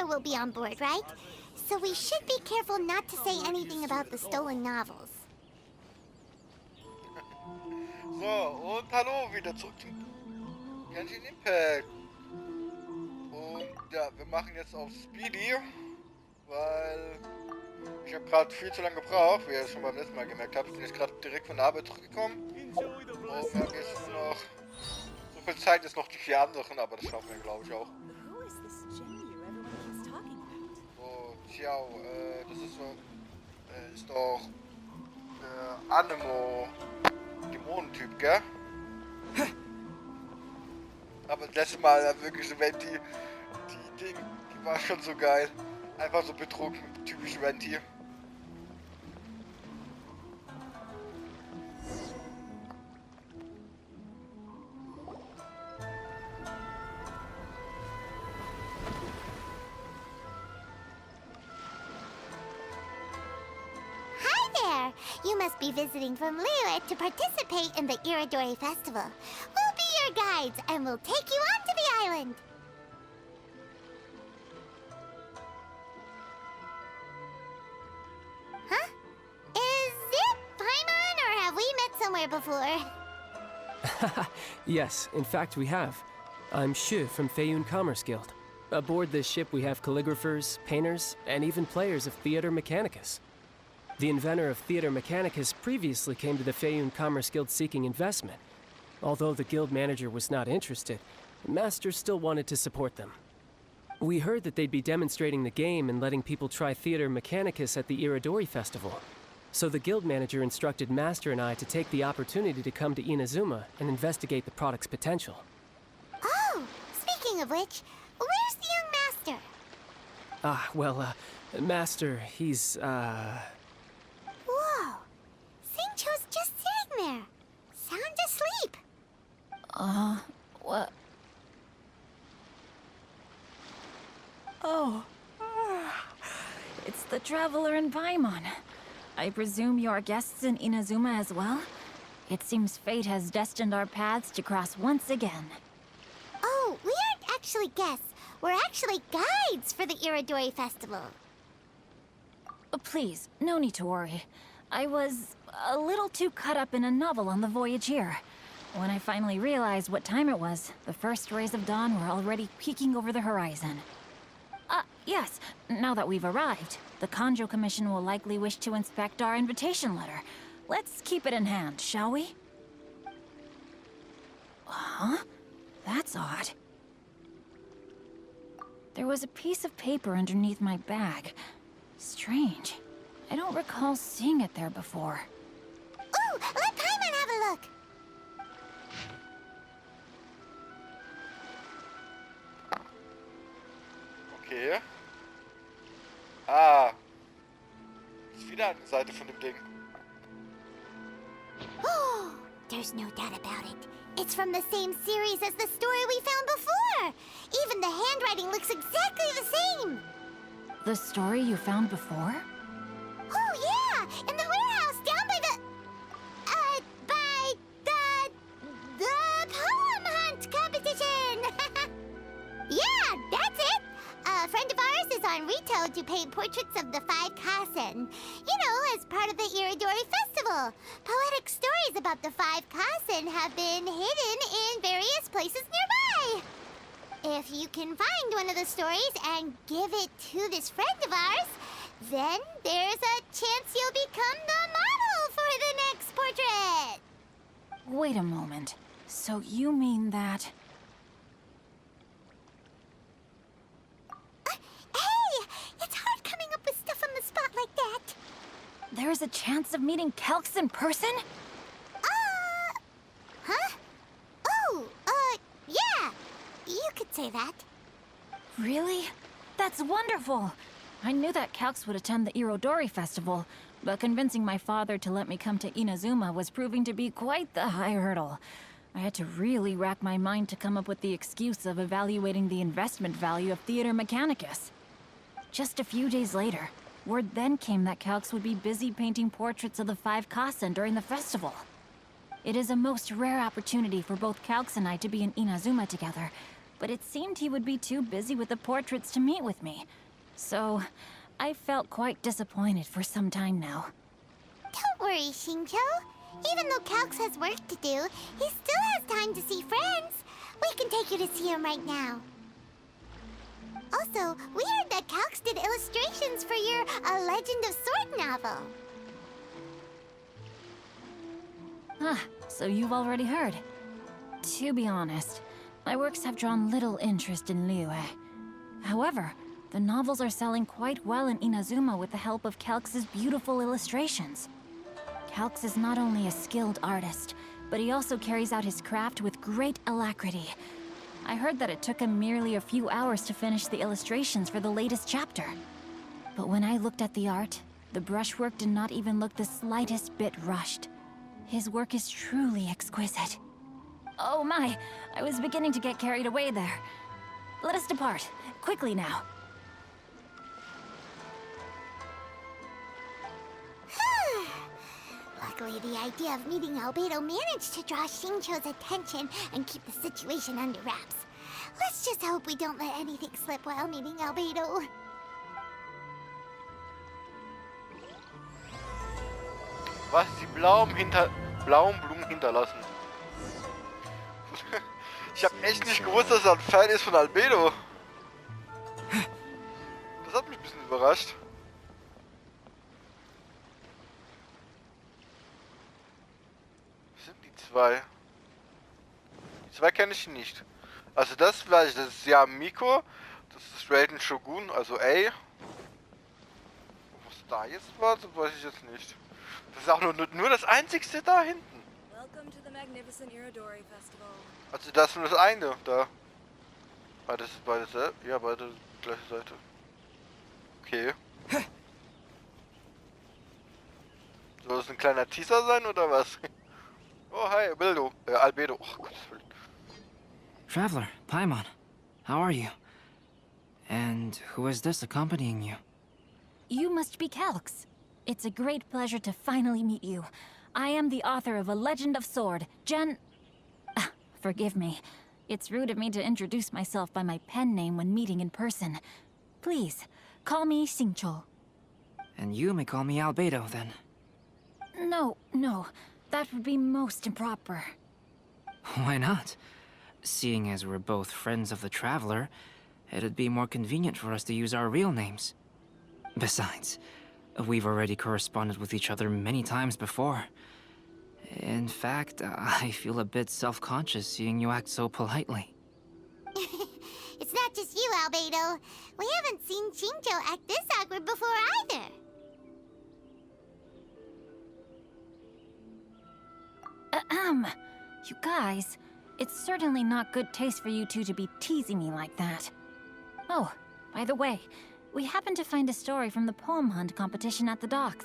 Professor will be on board, right? So we should be careful not to say anything about the stolen novels. So, und hallo, wieder zurück zu Genshin Impact. Und ja, wir machen jetzt auf Speedy, weil ich habe gerade viel zu lange gebraucht, wie ihr es schon beim letzten Mal gemerkt habt. Ich bin jetzt gerade direkt von der Arbeit zurückgekommen. Und wir haben jetzt noch so viel Zeit, jetzt noch die 4 anderen, aber das schaffen wir, glaube ich, auch. So, ciao, das ist so, ist doch der Anemo-Dämonentyp, gell? Aber das letzte Mal wirklich so Venti, die war schon so geil. Einfach so betrunken, typisch Venti. You must be visiting from Liyue to participate in the Iridori Festival. We'll be your guides, and we'll take you onto the island. Huh? Is it Paimon, or have we met somewhere before? Yes, in fact we have. I'm Shu from Feiyun Commerce Guild. Aboard this ship we have calligraphers, painters, and even players of Theater Mechanicus. The inventor of Theater Mechanicus previously came to the Feiyun Commerce Guild seeking investment. Although the guild manager was not interested, the master still wanted to support them. We heard that they'd be demonstrating the game and letting people try Theater Mechanicus at the Iridori Festival. So the guild manager instructed Master and I to take the opportunity to come to Inazuma and investigate the product's potential. Oh, speaking of which, where's the young master? Master, he's, Whoa! Xingqiu's just sitting there, sound asleep. What? Oh, it's the Traveler and Paimon. I presume you're guests in Inazuma as well? It seems fate has destined our paths to cross once again. Oh, we aren't actually guests. We're actually guides for the Iridori Festival. Please, no need to worry. I was a little too caught up in a novel on the voyage here. When I finally realized what time it was, the first rays of dawn were already peeking over the horizon. Yes, now that we've arrived, the Kanjo Commission will likely wish to inspect our invitation letter. Let's keep it in hand, shall we? Huh? That's odd. There was a piece of paper underneath my bag. Strange. I don't recall seeing it there before. Ooh, let Paimon have a look! Okay. Ah. Ist wieder eine Seite von dem Ding. Oh, there's no doubt about it. It's from the same series as the story we found before. Even the handwriting looks exactly the same. The story you found before? Oh, yeah! In the warehouse down by the poem hunt competition! Yeah, that's it! A friend of ours is on Rito to paint portraits of the 5 Kasen. You know, as part of the Iridori Festival. Poetic stories about the 5 Kasen have been hidden in various places nearby. If you can find one of the stories and give it to this friend of ours, then there's a chance you'll become the model for the next portrait. Wait a moment. So you mean that... Hey! It's hard coming up with stuff on the spot like that. There's a chance of meeting Calx in person? Huh? Oh, yeah. You could say that. Really? That's wonderful! I knew that Calx would attend the Irodori Festival, but convincing my father to let me come to Inazuma was proving to be quite the high hurdle. I had to really rack my mind to come up with the excuse of evaluating the investment value of Theater Mechanicus. Just a few days later, word then came that Calx would be busy painting portraits of the 5 Kasen during the festival. It is a most rare opportunity for both Calx and I to be in Inazuma together, but it seemed he would be too busy with the portraits to meet with me. So, I felt quite disappointed for some time now. Don't worry, Shinjo. Even though Calx has work to do, he still has time to see friends. We can take you to see him right now. Also, we heard that Calx did illustrations for your A Legend of Sword novel. Ah, so you've already heard. To be honest, my works have drawn little interest in Liyue. However, the novels are selling quite well in Inazuma with the help of Calx's beautiful illustrations. Calx is not only a skilled artist, but he also carries out his craft with great alacrity. I heard that it took him merely a few hours to finish the illustrations for the latest chapter. But when I looked at the art, the brushwork did not even look the slightest bit rushed. His work is truly exquisite. Oh my, I was beginning to get carried away there. Let us depart, quickly now. Luckily, the idea of meeting Albedo managed to draw Shincho's attention and keep the situation under wraps. Let's just hope we don't let anything slip while meeting Albedo. Was die blauen Blumen hinterlassen. Ich habe echt nicht gewusst, dass er ein Fan ist von Albedo. Das hat mich ein bisschen überrascht. Was sind die zwei? Die zwei kenne ich nicht. Also das weiß ich, das ist ja Miko. Das ist Raiden Shogun, also A. Was da jetzt war, das weiß ich jetzt nicht. Das ist auch nur das einzigste da hinten. Welcome to the magnificent Irodori Festival. Also das ist nur das eine da. Beides, ja, beide gleiche Seite. Okay. Soll das ein kleiner Teaser sein oder was? Oh, hi, Albedo. Albedo. Oh, Gottes Willen. Traveler, Paimon, how are you? And who is this accompanying you? You must be Calx. It's a great pleasure to finally meet you. I am the author of A Legend of Sword, forgive me. It's rude of me to introduce myself by my pen name when meeting in person. Please, call me Xingqiu. And you may call me Albedo, then. No, that would be most improper. Why not? Seeing as we're both friends of the Traveler, it'd be more convenient for us to use our real names. Besides, we've already corresponded with each other many times before. In fact, I feel a bit self-conscious seeing you act so politely. It's not just you, Albedo. We haven't seen Shinjo act this awkward before either. You guys, it's certainly not good taste for you two to be teasing me like that. Oh, by the way, we happened to find a story from the poem hunt competition at the docks.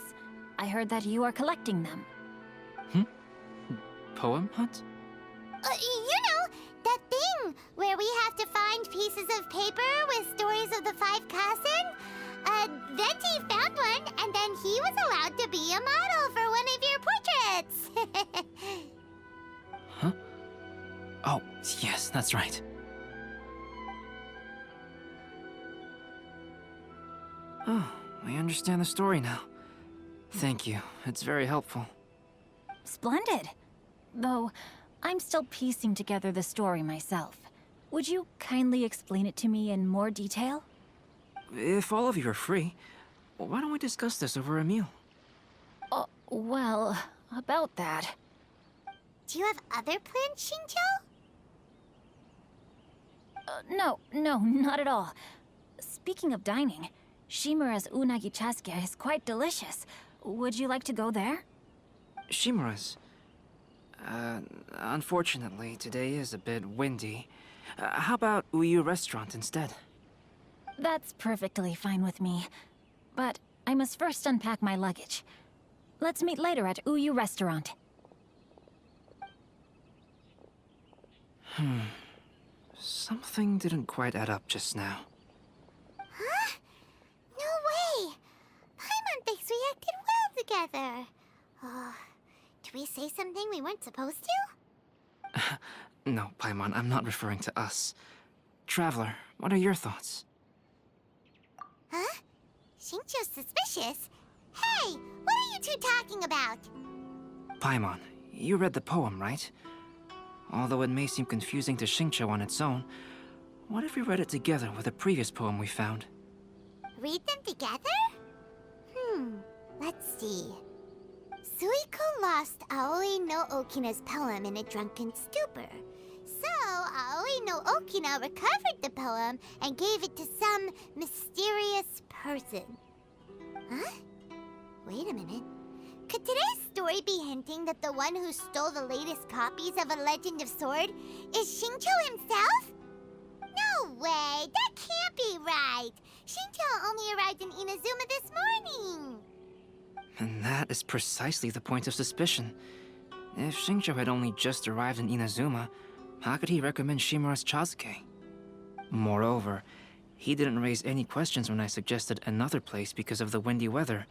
I heard that you are collecting them. Poem hunt? You know, that thing where we have to find pieces of paper with stories of the 5 Kasen. Venti found one, and then he was allowed to be a model for one of your portraits. Huh? Oh, yes, that's right. Oh, I understand the story now. Thank you. It's very helpful. Splendid. Though, I'm still piecing together the story myself. Would you kindly explain it to me in more detail? If all of you are free, why don't we discuss this over a meal? Well, about that. Do you have other plans, Shinjo? No, not at all. Speaking of dining, Shimura's unagi chasuke is quite delicious. Would you like to go there? Shimura's. Unfortunately, today is a bit windy. How about Uyu Restaurant instead? That's perfectly fine with me. But I must first unpack my luggage. Let's meet later at Uyu Restaurant. Something didn't quite add up just now. Huh? No way! Paimon thinks we acted well together. Did we say something we weren't supposed to? No, Paimon, I'm not referring to us. Traveler, what are your thoughts? Huh? Xingqiu's suspicious? Hey, what are you two talking about? Paimon, you read the poem, right? Although it may seem confusing to Xingqiu on its own, what if we read it together with a previous poem we found? Read them together? Let's see. Suiko lost Aoi no Okina's poem in a drunken stupor. So, Aoi no Okina recovered the poem and gave it to some mysterious person. Huh? Wait a minute. Could today's story be hinting that the one who stole the latest copies of A Legend of Sword is Xingqiu himself? No way! That can't be right! Xingqiu only arrived in Inazuma this morning! And that is precisely the point of suspicion. If Xingqiu had only just arrived in Inazuma, how could he recommend Shimura's Chazuke? Moreover, he didn't raise any questions when I suggested another place because of the windy weather.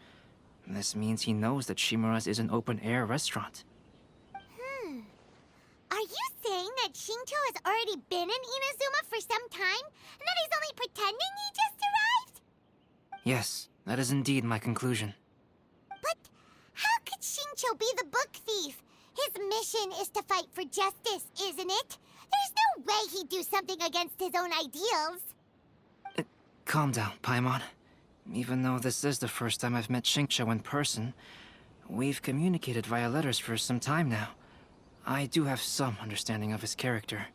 This means he knows that Shimura's is an open-air restaurant. Are you saying that Xingqiu has already been in Inazuma for some time? And that he's only pretending he just arrived? Yes, that is indeed my conclusion. But how could Xingqiu be the book thief? His mission is to fight for justice, isn't it? There's no way he'd do something against his own ideals. Calm down, Paimon. Even though this is the first time I've met Xingqiu in person, we've communicated via letters for some time now. I do have some understanding of his character.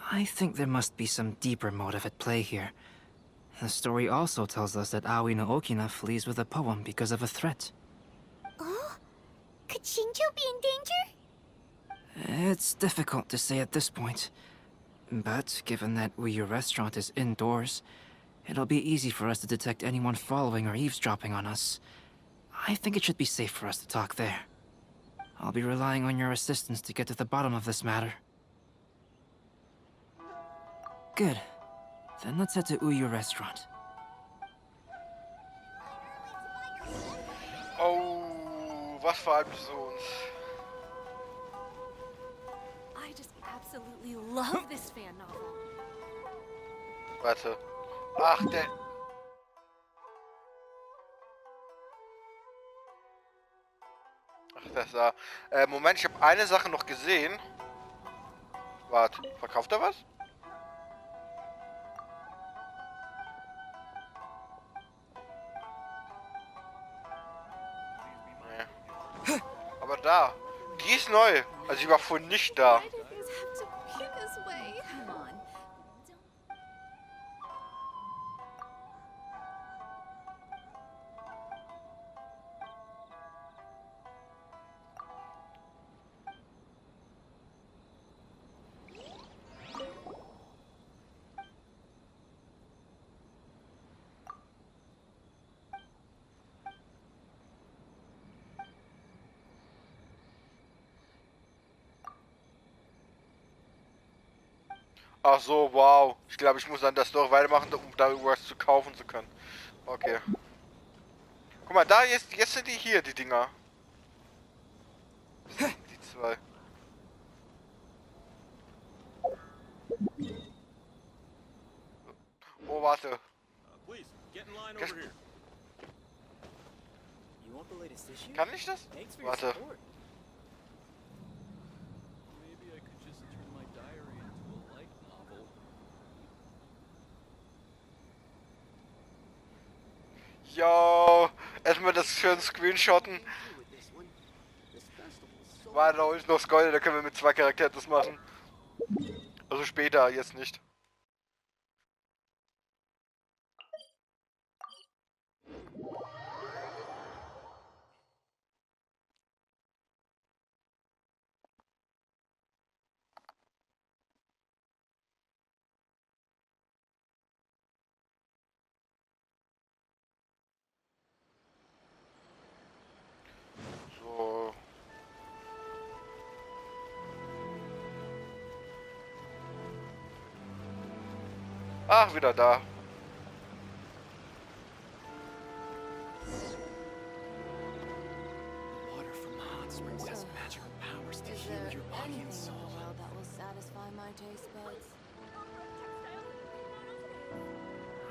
I think there must be some deeper motive at play here. The story also tells us that Aoi no Okina flees with a poem because of a threat. Oh? Could Xingqiu be in danger? It's difficult to say at this point. But given that Uyu Restaurant is indoors, it'll be easy for us to detect anyone following or eavesdropping on us. I think it should be safe for us to talk there. I'll be relying on your assistance to get to the bottom of this matter. Good. Then let's head to Uyu Restaurant. Oh, was verhalten sie uns? I just absolutely love this fan novel. Warte. Ach, der... Ach, das da. Moment, ich habe eine Sache noch gesehen. Warte, verkauft er was? Nee. Aber da. Die ist neu. Also die war vorhin nicht da. Why do things have to be this way? Come on. Ach so, wow. Ich glaube, ich muss dann das doch weitermachen, um da irgendwas zu kaufen zu können. Okay. Guck mal, da jetzt sind die hier, die Dinger. Das sind die zwei. Oh, warte. Please, get in line Yes. over here. You want the latest issue? Kann ich das? Thanks for your Warte. support. Maybe I could just turn my diary into a light novel. Yo, erstmal das schön screenshotten. Warte, da hol ich noch das Gold, da können wir mit 2 Charakteren das machen. Also später, jetzt nicht. So. Ach, wieder da. Water from the hot springs has magical powers to Is heal there your body and anything in soul. the world that will satisfy my taste buds?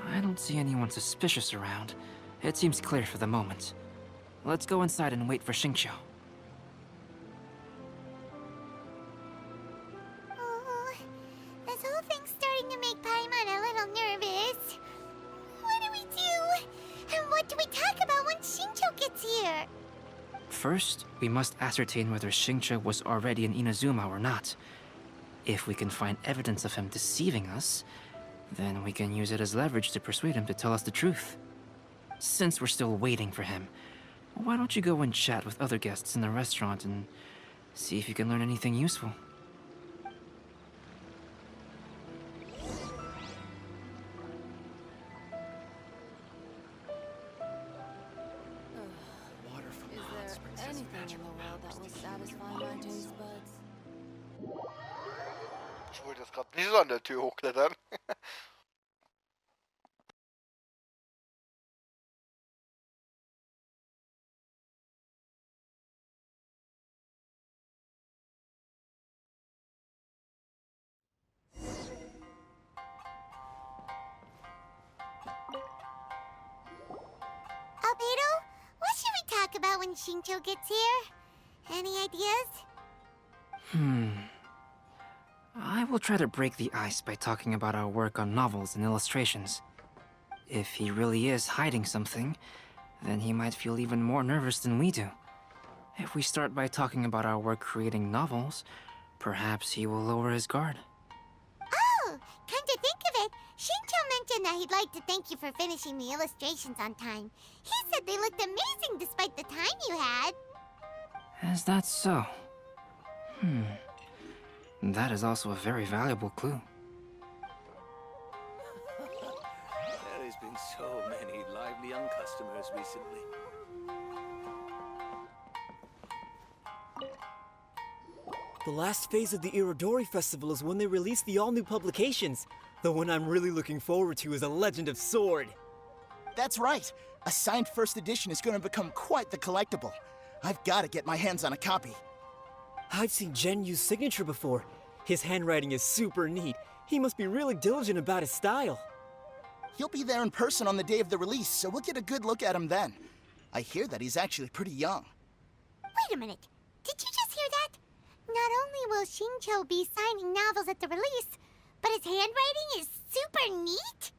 I don't see anyone suspicious around. It seems clear for the moment. Let's go inside and wait for Xingqiu. Oh, this whole thing's starting to make Paimon a little nervous. What do we do? And what do we talk about when Xingqiu gets here? First, we must ascertain whether Xingqiu was already in Inazuma or not. If we can find evidence of him deceiving us, then we can use it as leverage to persuade him to tell us the truth. Since we're still waiting for him, why don't you go and chat with other guests in the restaurant and see if you can learn anything useful? Is there anything in the world that will satisfy my taste buds? Ich wollte jetzt gerade nicht so an der Tür hochklettern. Albedo, what should we talk about when Xingqiu gets here? Any ideas? I will try to break the ice by talking about our work on novels and illustrations. If he really is hiding something, then he might feel even more nervous than we do. If we start by talking about our work creating novels, perhaps he will lower his guard. Oh, come to think of it, Xingqiu mentioned that he'd like to thank you for finishing the illustrations on time. He said they looked amazing despite the time you had. Is that so? That is also a very valuable clue. There has been so many lively young customers recently. The last phase of the Irodori Festival is when they release the all-new publications. The one I'm really looking forward to is A Legend of Sword. That's right. A signed first edition is going to become quite the collectible. I've got to get my hands on a copy. I've seen Genyu's signature before. His handwriting is super neat. He must be really diligent about his style. He'll be there in person on the day of the release, so we'll get a good look at him then. I hear that he's actually pretty young. Wait a minute, did you just hear that? Not only will Xingqiu be signing novels at the release, but his handwriting is super neat?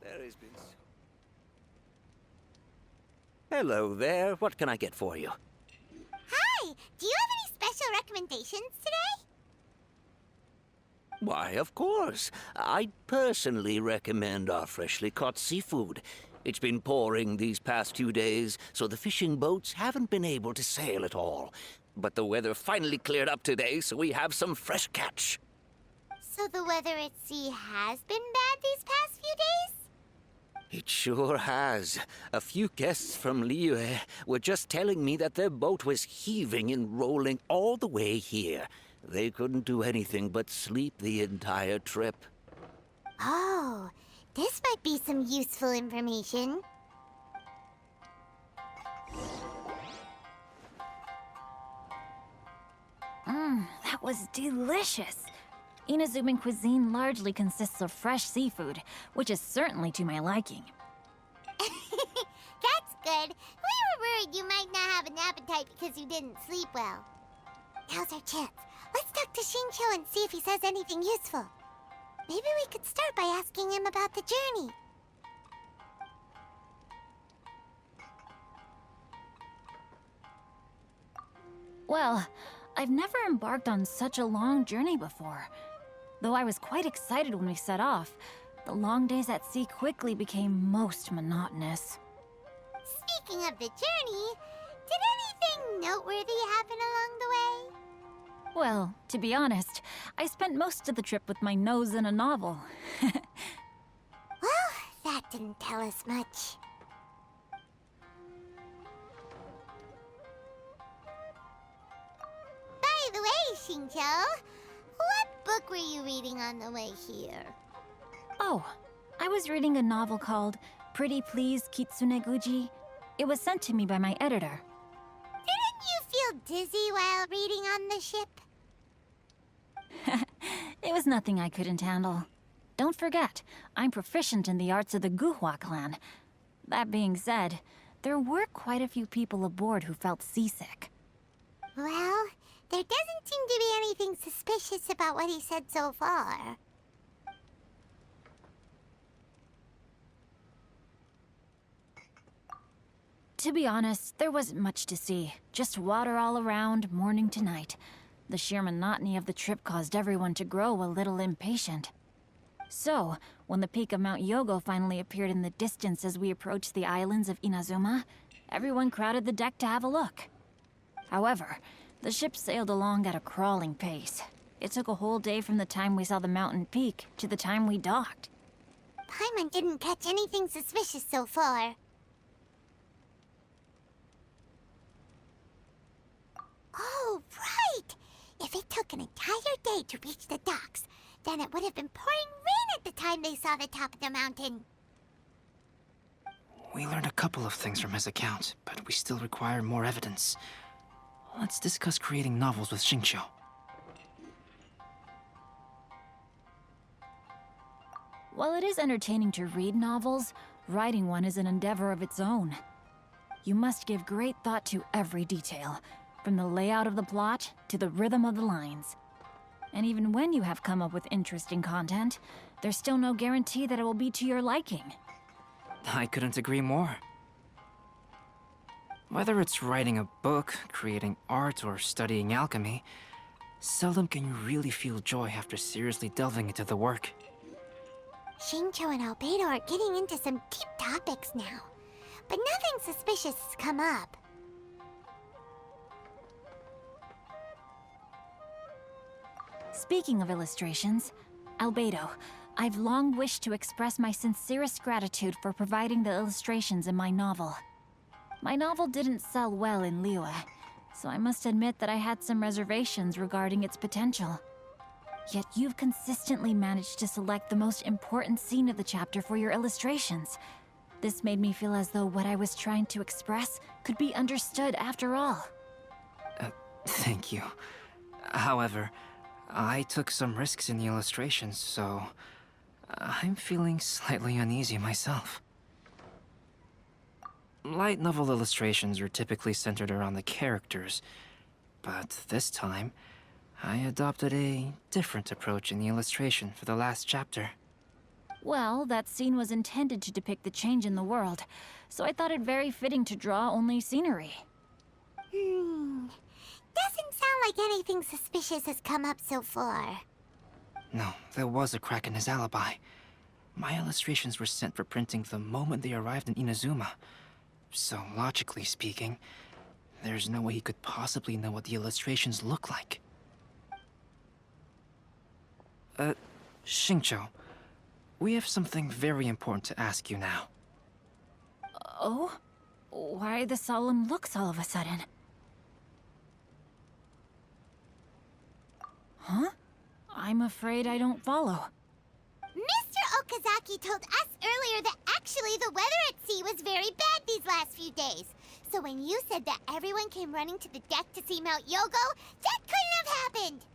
There has been so... Hello there. What can I get for you? Hi, do you have any special recommendations today? Why, of course. I personally recommend our freshly caught seafood. It's been pouring these past few days, so the fishing boats haven't been able to sail at all. But the weather finally cleared up today, so we have some fresh catch. So the weather at sea has been bad these past few days? It sure has. A few guests from Liyue were just telling me that their boat was heaving and rolling all the way here. They couldn't do anything but sleep the entire trip. Oh, this might be some useful information. That was delicious. Inazuman cuisine largely consists of fresh seafood, which is certainly to my liking. That's good. We were worried you might not have an appetite because you didn't sleep well. Now's our chance. Let's talk to Xingqiu and see if he says anything useful. Maybe we could start by asking him about the journey. Well, I've never embarked on such a long journey before. Though I was quite excited when we set off, the long days at sea quickly became most monotonous. Speaking of the journey, did anything noteworthy happen along the way? Well, to be honest, I spent most of the trip with my nose in a novel. Well, that didn't tell us much. By the way, Xingqiu, what book were you reading on the way here? Oh, I was reading a novel called Pretty Please Kitsune Guji. It was sent to me by my editor. Didn't you feel dizzy while reading on the ship? It was nothing I couldn't handle. Don't forget, I'm proficient in the arts of the Guhua clan. That being said, there were quite a few people aboard who felt seasick. Well, there doesn't seem to be anything suspicious about what he said so far. To be honest, there wasn't much to see. Just water all around, morning to night. The sheer monotony of the trip caused everyone to grow a little impatient. So, when the peak of Mount Yogo finally appeared in the distance as we approached the islands of Inazuma, everyone crowded the deck to have a look. However, the ship sailed along at a crawling pace. It took a whole day from the time we saw the mountain peak to the time we docked. Paimon didn't catch anything suspicious so far. Oh, right! If it took an entire day to reach the docks, then it would have been pouring rain at the time they saw the top of the mountain. We learned a couple of things from his account, but we still require more evidence. Let's discuss creating novels with Xingqiu. While it is entertaining to read novels, writing one is an endeavor of its own. You must give great thought to every detail, from the layout of the plot to the rhythm of the lines. And even when you have come up with interesting content, there's still no guarantee that it will be to your liking. I couldn't agree more. Whether it's writing a book, creating art, or studying alchemy, seldom can you really feel joy after seriously delving into the work. Xingqiu and Albedo are getting into some deep topics now, but nothing suspicious has come up. Speaking of illustrations, Albedo, I've long wished to express my sincerest gratitude for providing the illustrations in my novel. My novel didn't sell well in Liyue, so I must admit that I had some reservations regarding its potential. Yet you've consistently managed to select the most important scene of the chapter for your illustrations. This made me feel as though what I was trying to express could be understood after all. Thank you. However, I took some risks in the illustrations, so I'm feeling slightly uneasy myself. Light novel illustrations are typically centered around the characters, but this time, I adopted a different approach in the illustration for the last chapter. Well, that scene was intended to depict the change in the world, so I thought it very fitting to draw only scenery. Doesn't sound like anything suspicious has come up so far. No, there was a crack in his alibi. My illustrations were sent for printing the moment they arrived in Inazuma. So, logically speaking, there's no way he could possibly know what the illustrations look like. Xingqiu, we have something very important to ask you now. Oh? Why the solemn looks all of a sudden? Huh? I'm afraid I don't follow. Mr. Okazaki told us earlier that actually the weather at sea was very bad these last few days. So when you said that everyone came running to the deck to see Mount Yogo, that couldn't have happened!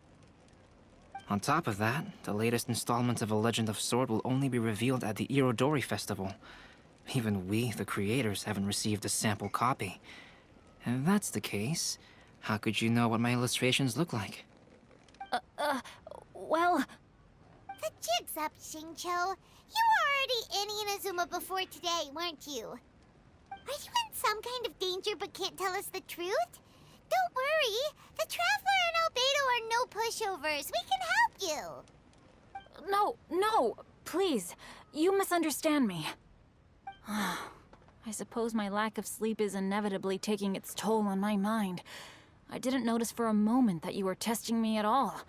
On top of that, the latest installment of A Legend of Sword will only be revealed at the Irodori Festival. Even we, the creators, haven't received a sample copy. And if that's the case, how could you know what my illustrations look like? Well... The jig's up, Xingqiu. You were already in Inazuma before today, weren't you? Are you in some kind of danger but can't tell us the truth? Don't worry. The Traveler and Albedo are no pushovers. We can help you. No, please. You misunderstand me. I suppose my lack of sleep is inevitably taking its toll on my mind. I didn't notice for a moment that you were testing me at all.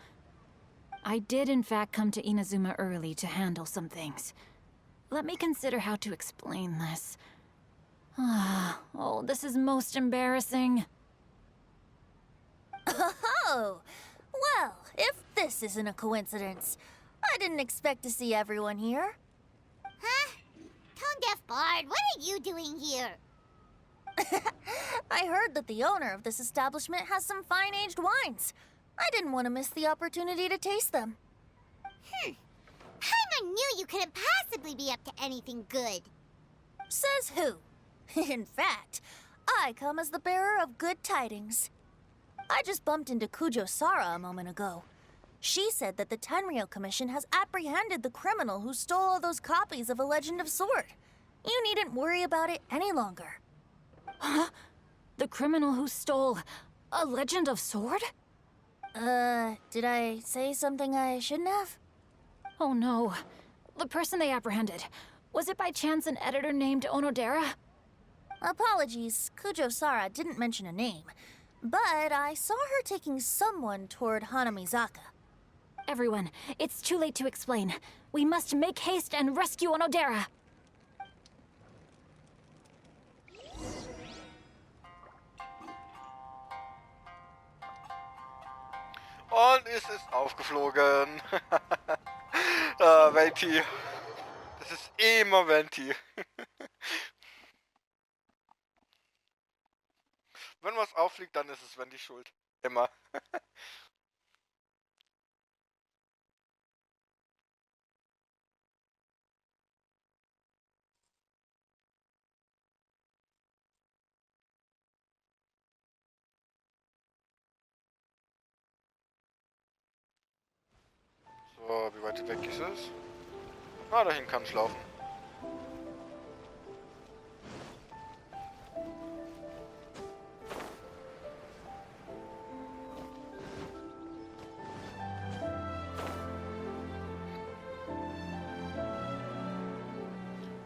I did in fact come to Inazuma early to handle some things. Let me consider how to explain this. Oh, this is most embarrassing. Oh, well, if this isn't a coincidence, I didn't expect to see everyone here. Huh? Bard, what are you doing here? I heard that the owner of this establishment has some fine-aged wines. I didn't want to miss the opportunity to taste them. Paimon knew you couldn't possibly be up to anything good. Says who? In fact, I come as the bearer of good tidings. I just bumped into Kujo Sara a moment ago. She said that the Tenryou Commission has apprehended the criminal who stole all those copies of A Legend of Sword. You needn't worry about it any longer. Huh? The criminal who stole A Legend of Sword? Did I say something I shouldn't have? Oh no. The person they apprehended. Was it by chance an editor named Onodera? Apologies, Kujo Sara didn't mention a name. But I saw her taking someone toward Hanamizaka. Everyone, it's too late to explain. We must make haste and rescue Onodera. Und es ist aufgeflogen. Venti. Das ist immer Venti. Wenn was auffliegt, dann ist es Venti schuld. Immer. So, wie weit weg ist es? Ah, dahin kann ich laufen.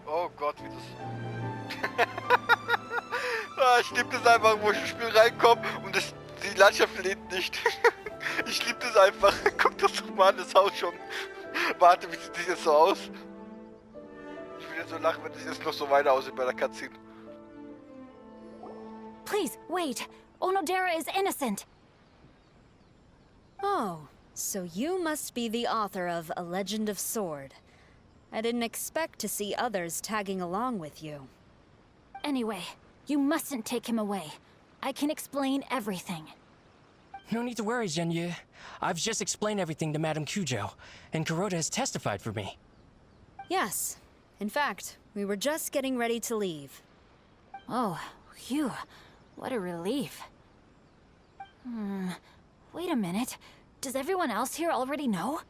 Oh Gott, wie das... Ah, ich liebe das einfach, wo ich ins Spiel reinkomme und die Landschaft lebt nicht. Ich liebe das einfach. Guck das doch mal an, das Haus schon. Warte, wie sieht das jetzt so aus? Ich will jetzt so lachen, wenn das jetzt noch so weiter aussieht bei der Cutscene. Please, wait. Onodera is innocent. Oh, so you must be the author of A Legend of Sword. I didn't expect to see others tagging along with you. Anyway, you mustn't take him away. I can explain everything. No need to worry, Zhenyu. I've just explained everything to Madame Kujo, and Kuroda has testified for me. Yes. In fact, we were just getting ready to leave. Oh, phew. What a relief. Wait a minute. Does everyone else here already know?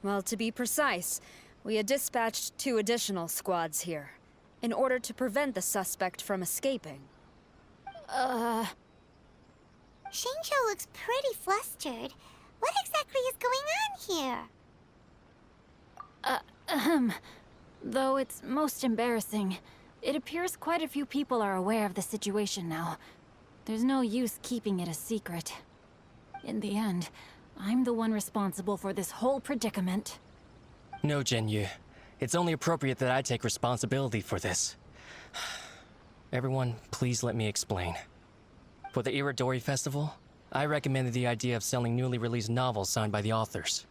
Well, to be precise, we had dispatched 2 additional squads here, in order to prevent the suspect from escaping. Shincho looks pretty flustered. What exactly is going on here? Though it's most embarrassing, it appears quite a few people are aware of the situation now. There's no use keeping it a secret. In the end, I'm the one responsible for this whole predicament. No, Zhenyu. It's only appropriate that I take responsibility for this. Everyone, please let me explain. For the Irodori Festival, I recommended the idea of selling newly released novels signed by the authors.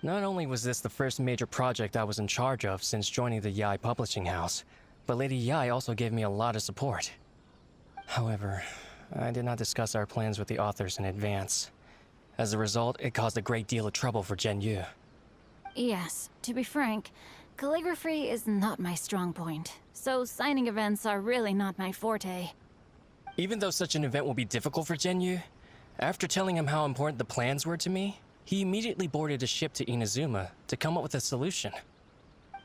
Not only was this the first major project I was in charge of since joining the Yae publishing house, but Lady Yae also gave me a lot of support. However, I did not discuss our plans with the authors in advance. As a result, it caused a great deal of trouble for Zhenyu. Yes, to be frank, calligraphy is not my strong point, so signing events are really not my forte. Even though such an event will be difficult for Zhenyu, after telling him how important the plans were to me, he immediately boarded a ship to Inazuma to come up with a solution.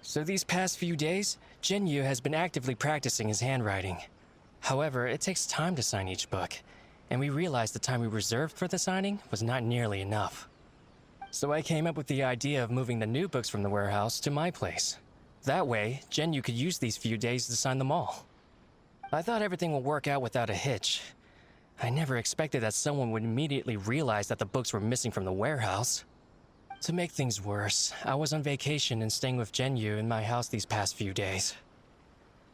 So these past few days, Zhenyu has been actively practicing his handwriting. However, it takes time to sign each book, and we realized the time we reserved for the signing was not nearly enough. So I came up with the idea of moving the new books from the warehouse to my place. That way, Zhenyu could use these few days to sign them all. I thought everything would work out without a hitch. I never expected that someone would immediately realize that the books were missing from the warehouse. To make things worse, I was on vacation and staying with Zhenyu in my house these past few days.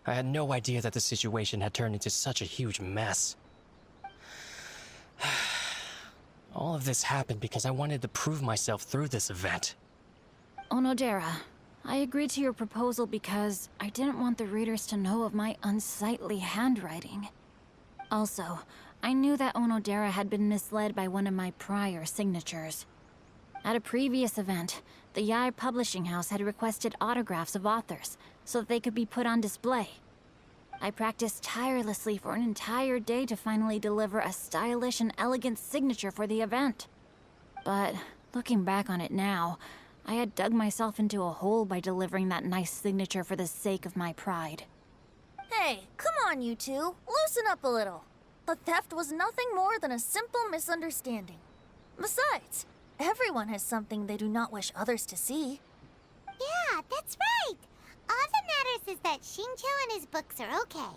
I had no idea that the situation had turned into such a huge mess. All of this happened because I wanted to prove myself through this event. Onodera, I agreed to your proposal because I didn't want the readers to know of my unsightly handwriting. Also, I knew that Onodera had been misled by one of my prior signatures. At a previous event, the Yae Publishing House had requested autographs of authors so that they could be put on display. I practiced tirelessly for an entire day to finally deliver a stylish and elegant signature for the event. But looking back on it now, I had dug myself into a hole by delivering that nice signature for the sake of my pride. Hey, come on, you two. Loosen up a little. The theft was nothing more than a simple misunderstanding. Besides, everyone has something they do not wish others to see. Yeah, that's right. All that matters is that Shincho and his books are okay.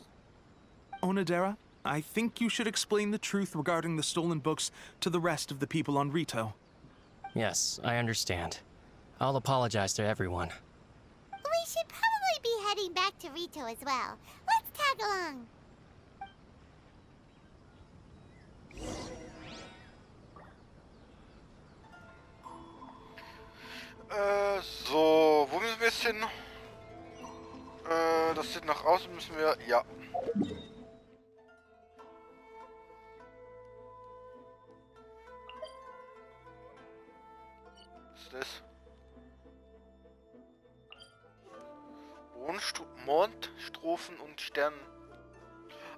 Onodera, I think you should explain the truth regarding the stolen books to the rest of the people on Rito. Yes, I understand. I'll apologize to everyone. We should probably be heading back to Rito as well. Let's tag along. So, wo müssen wir jetzt hin? Das sieht nach außen müssen wir... Ja. Was ist das? Mondstrophen und Sternen.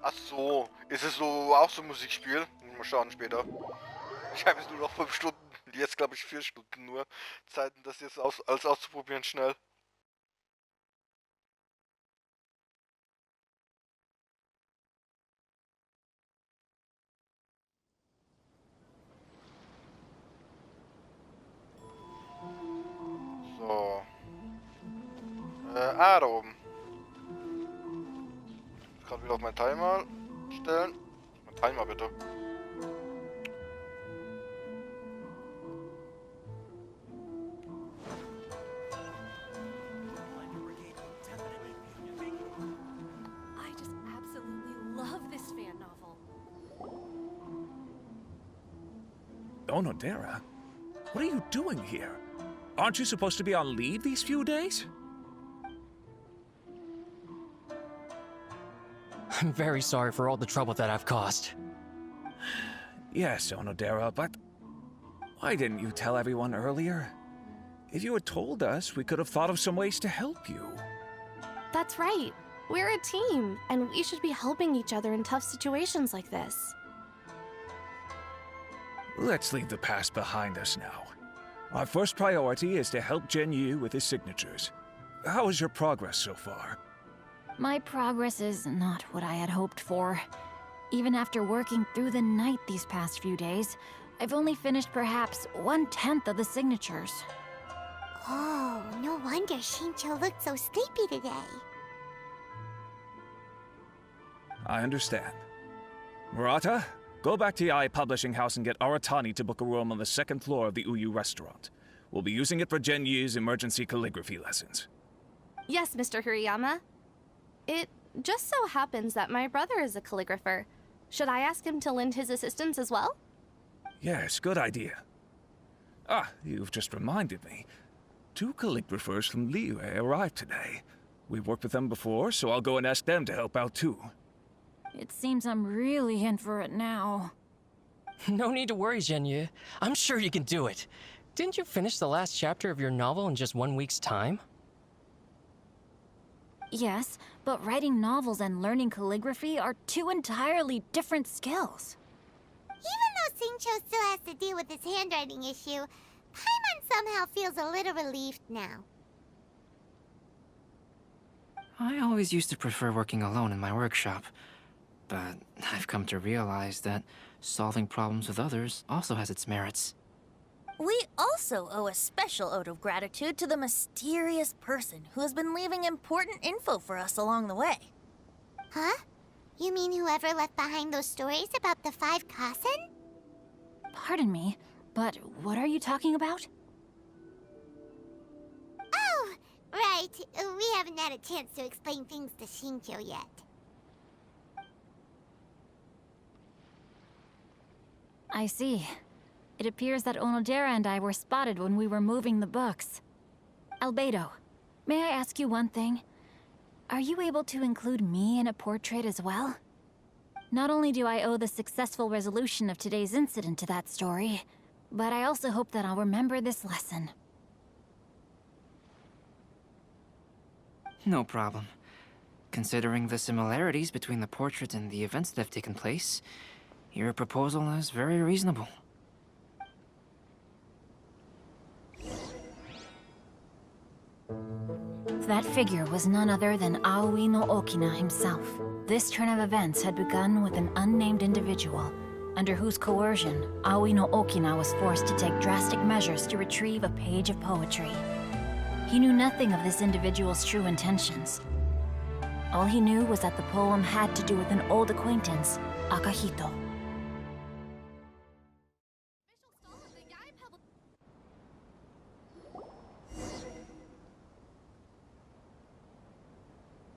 Ach so, ist es so auch so ein Musikspiel? Mal schauen später. Ich habe jetzt nur noch 5 Stunden, jetzt glaube ich 4 Stunden nur. Zeiten, das jetzt alles auszuprobieren schnell. So. Da oben. Gerade wieder auf meinen Timer stellen. Mein Timer bitte. I just absolutely love this fan novel. Onodera, what are you doing here? Aren't you supposed to be on leave these few days? I'm very sorry for all the trouble that I've caused. Yes, Onodera, but why didn't you tell everyone earlier? If you had told us, we could have thought of some ways to help you. That's right. We're a team, and we should be helping each other in tough situations like this. Let's leave the past behind us now. Our first priority is to help Genyu with his signatures. How is your progress so far? My progress is not what I had hoped for. Even after working through the night these past few days, I've only finished perhaps 1/10 of the signatures. Oh, no wonder Shincho looked so sleepy today. I understand. Murata, go back to Yae Publishing House and get Aratani to book a room on the 2nd floor of the Uyu restaurant. We'll be using it for Genyu's emergency calligraphy lessons. Yes, Mr. Hirayama. It just so happens that my brother is a calligrapher. Should I ask him to lend his assistance as well? Yes, good idea. Ah, you've just reminded me. 2 calligraphers from Liyue arrived today. We've worked with them before, so I'll go and ask them to help out too. It seems I'm really in for it now. No need to worry, Genyu. I'm sure you can do it. Didn't you finish the last chapter of your novel in just 1 week's time? Yes, but writing novels and learning calligraphy are 2 entirely different skills. Even though Shincho still has to deal with his handwriting issue, Paimon somehow feels a little relieved now. I always used to prefer working alone in my workshop, but I've come to realize that solving problems with others also has its merits. We also owe a special ode of gratitude to the mysterious person who has been leaving important info for us along the way. Huh? You mean whoever left behind those stories about the 5 Kasen? Pardon me, but what are you talking about? Oh, right. We haven't had a chance to explain things to Shincho yet. I see. It appears that Onodera and I were spotted when we were moving the books. Albedo, may I ask you one thing? Are you able to include me in a portrait as well? Not only do I owe the successful resolution of today's incident to that story, but I also hope that I'll remember this lesson. No problem. Considering the similarities between the portrait and the events that have taken place, your proposal is very reasonable. That figure was none other than Aoi no Okina himself. This turn of events had begun with an unnamed individual, under whose coercion, Aoi no Okina was forced to take drastic measures to retrieve a page of poetry. He knew nothing of this individual's true intentions. All he knew was that the poem had to do with an old acquaintance, Akahito.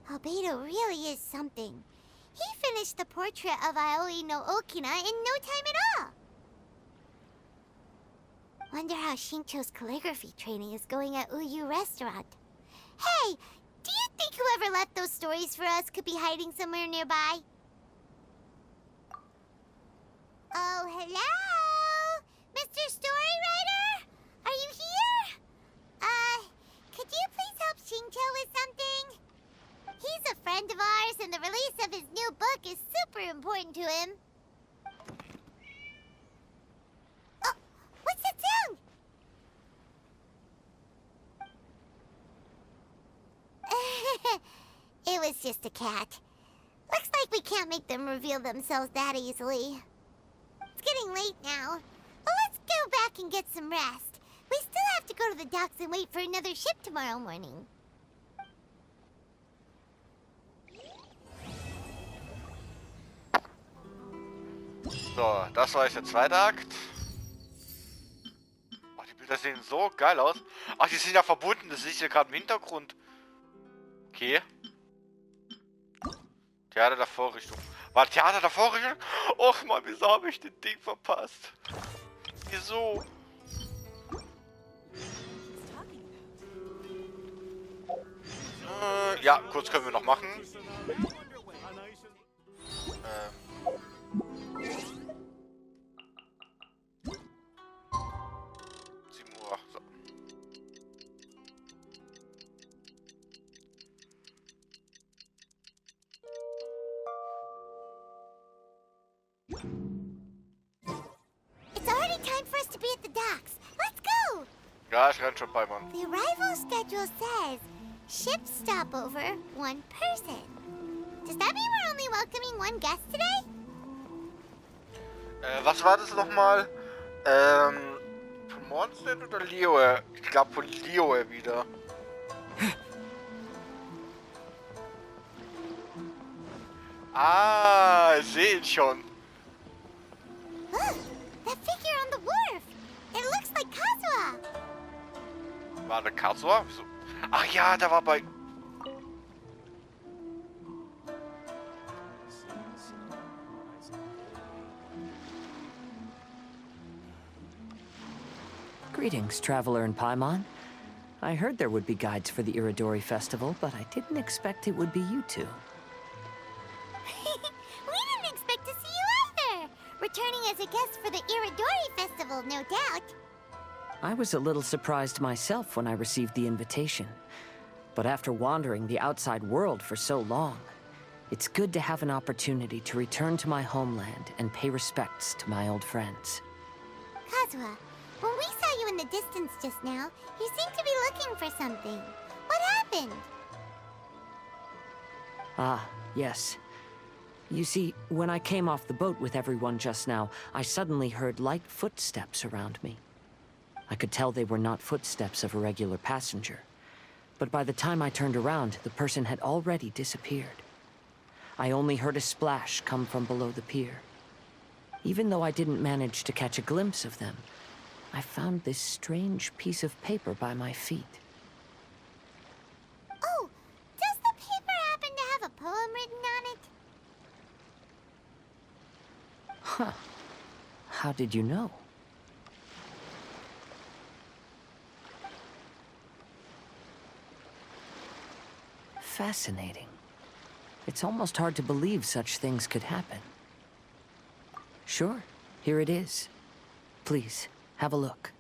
Albedo really is something. He finished the portrait of Aoi no Okina in no time at all. Wonder how Shincho's calligraphy training is going at Uyu Restaurant. Hey, do you think whoever left those stories for us could be hiding somewhere nearby? Oh, hello? Mr. Storywriter? Are you here? Could you please help Shincho with something? He's a friend of ours, and the release of his new book is super important to him. Oh, what's that sound? It was just a cat. Looks like we can't make them reveal themselves that easily. It's getting late now. Well, let's go back and get some rest. We still have to go to the docks and wait for another ship tomorrow morning. So, das war jetzt der zweite Akt. Oh, die Bilder sehen so geil aus. Ach, die sind ja verbunden, das sehe ich hier gerade im Hintergrund. Okay. Theater der Vorrichtung. War Theater der Vorrichtung? Och man, wieso habe ich den Ding verpasst? Wieso? Ja, kurz können wir noch machen. 7 Uhr, so. It's already time for us to be at the docks. Let's go! Ja, ich renn schon bei, Mann. The arrival schedule says ship stopover, 1 person. Does that mean we're only welcoming 1 guest today? Was war das nochmal? Von Mondstadt oder Lioe? Ich glaube von Lioe wieder. Ah, ich sehe ihn schon. Look, that figure on the wharf. It looks like Kazuha. War der Kazuha? Wieso? Ach ja, der war bei... Greetings, traveler in Paimon. I heard there would be guides for the Irodori Festival, but I didn't expect it would be you two. We didn't expect to see you either. Returning as a guest for the Irodori Festival, no doubt. I was a little surprised myself when I received the invitation. But after wandering the outside world for so long, it's good to have an opportunity to return to my homeland and pay respects to my old friends. Kazuha, when we saw you in the distance just now, you seemed to be looking for something. What happened? Ah, yes. You see, when I came off the boat with everyone just now, I suddenly heard light footsteps around me. I could tell they were not footsteps of a regular passenger. But by the time I turned around, the person had already disappeared. I only heard a splash come from below the pier. Even though I didn't manage to catch a glimpse of them, I found this strange piece of paper by my feet. Oh, does the paper happen to have a poem written on it? Huh. How did you know? fascinating. It's almost hard to believe such things could happen. Sure, here it is. Please, have a look.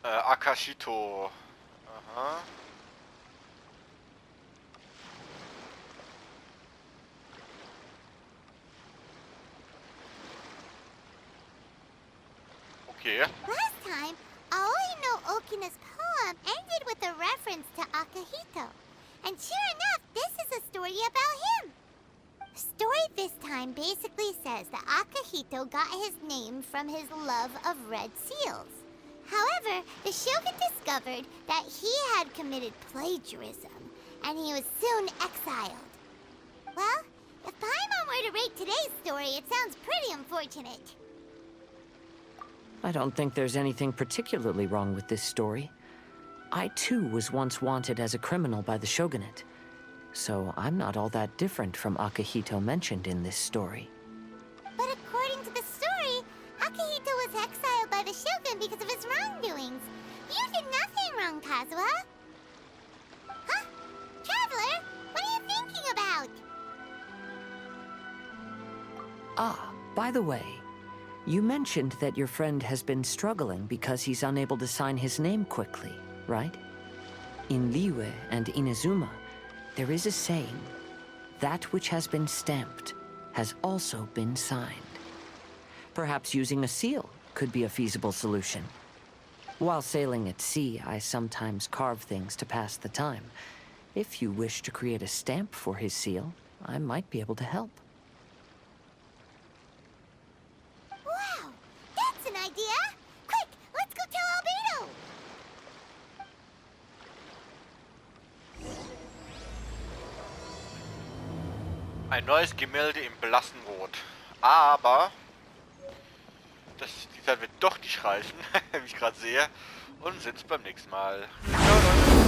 Akashito. Aha. Okay. Last time, Aoi no Okina's poem ended with a reference to Akahito. And sure enough, this is a story about him. The story this time basically says that Akahito got his name from his love of red seals. However, the shogun discovered that he had committed plagiarism, and he was soon exiled. Well, if Paimon were to rate today's story, it sounds pretty unfortunate. I don't think there's anything particularly wrong with this story. I too was once wanted as a criminal by the shogunate, so I'm not all that different from Akahito mentioned in this story. But according to the story, Akahito was exiled by the shogun because of his wrongdoings. You did nothing wrong, Kazuha. Huh? Traveler, what are you thinking about? Ah, by the way, you mentioned that your friend has been struggling because he's unable to sign his name quickly, right? In Liyue and Inazuma, there is a saying, that which has been stamped has also been signed. Perhaps using a seal could be a feasible solution. While sailing at sea, I sometimes carve things to pass the time. If you wish to create a stamp for his seal, I might be able to help. Wow, that's an idea! Quick, let's go tell Albedo! Ein neues Gemälde im blassen Rot. Aber die Zeit wird doch nicht reichen, wie ich gerade sehe. Und sind beim nächsten Mal. Ciao, Leute.